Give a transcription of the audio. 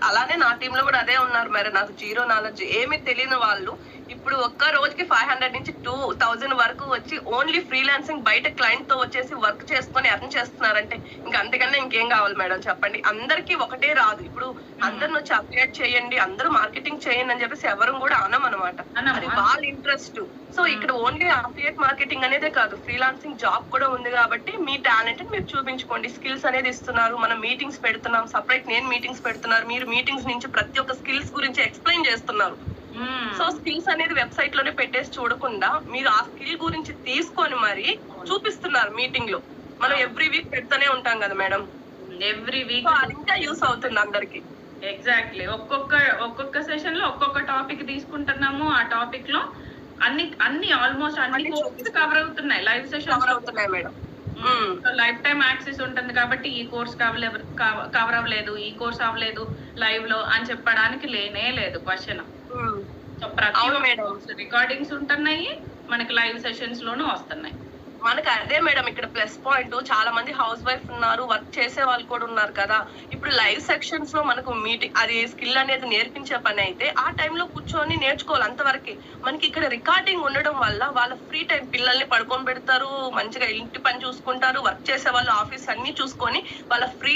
అలానే నా టీమ్ లో కూడా అదే ఉన్నారు మరి. నాకు జీరో నాలెడ్జ్ ఏమి తెలియని వాళ్ళు ఇప్పుడు ఒక్క రోజుకి 500 నుంచి 2000 వరకు వచ్చి ఓన్లీ ఫ్రీలాన్సింగ్ బయట క్లయింట్ తో వచ్చేసి వర్క్ చేసుకొని ఎర్న్ చేస్తున్నారంటే ఇంకా అంతకన్నా ఇంకేం కావాలి మేడం చెప్పండి. అందరికీ ఒకటే రాదు. ఇప్పుడు అందరిని వచ్చి అప్డేట్ చేయండి, అందరూ మార్కెటింగ్ చేయండి అని చెప్పేసి ఎవరు కూడా అనమాట. అది వాళ్ళ ఇంట్రెస్ట్. సో ఇక్కడ ఓన్లీ అఫిలియేట్ మార్కెటింగ్ అనేదే కాదు, ఫ్రీలాన్సింగ్ జాబ్ కూడా ఉంది కాబట్టి మీ టాలెంట్ మీరు చూపించుకోండి. స్కిల్స్ అనేది ఇస్తున్నారు, మనం మీటింగ్స్ పెడుతున్నాం, సపరేట్ నేను మీటింగ్స్ పెడుతున్నారు, మీరు మీటింగ్స్ నుంచి ప్రతి ఒక్క స్కిల్స్ గురించి ఎక్స్ప్లెయిన్ చేస్తున్నారు. సో స్కిల్స్ అనేది వెబ్సైట్ లోనే పెట్టేసి చూడకుండా మీరు ఆ స్కిల్ గురించి తీసుకొని మరి చూపిస్తున్నారు మీటింగ్ లో. మనం ఎవ్రీ వీక్ పెడుతూనే ఉంటాం కదా మేడం, ఎవ్రీ వీక్ అది ఇంకా యూస్ అవుతుంది అందరికి. ఎగ్జాక్ట్లీ ఒక్కొక్క సెషన్ లో ఒక్కొక్క టాపిక్ తీసుకుంటున్నాము. ఆ టాపిక్ లో అన్ని ఆల్మోస్ట్ అన్ని కోర్సెస్ కవర్ అవుతున్నాయి, లైవ్ సెషన్ కవర్ అవుతున్నాయి మేడం. లైఫ్ టైం యాక్సెస్ ఉంటుంది కాబట్టి ఈ కోర్స్ కవర్ అవ్వలేదు, ఈ కోర్స్ అవ్వలేదు లైవ్ లో అని చెప్పడానికి లేనే లేదు క్వశ్చన్. సో ప్రతి రికార్డింగ్స్ ఉంటున్నాయి, మనకి లైవ్ సెషన్స్ లోనూ వస్తున్నాయి. మనకి అదే మేడం ఇక్కడ ప్లస్ పాయింట్. చాలా మంది హౌస్ వైఫ్ ఉన్నారు, వర్క్ చేసే వాళ్ళు కూడా ఉన్నారు కదా. ఇప్పుడు లైవ్ సెక్షన్స్ లో మనకు మీటింగ్ అది స్కిల్ అనేది నేర్పించే పని అయితే ఆ టైంలో కూర్చొని నేర్చుకోవాలి అంతవరకే. మనకి ఇక్కడ రికార్డింగ్ ఉండడం వల్ల వాళ్ళ ఫ్రీ టైం, పిల్లల్ని పడుకొని పెడతారు, మంచిగా ఇంటి పని చూసుకుంటారు, వర్క్ చేసే వాళ్ళు ఆఫీస్ అన్ని చూసుకొని వాళ్ళ ఫ్రీ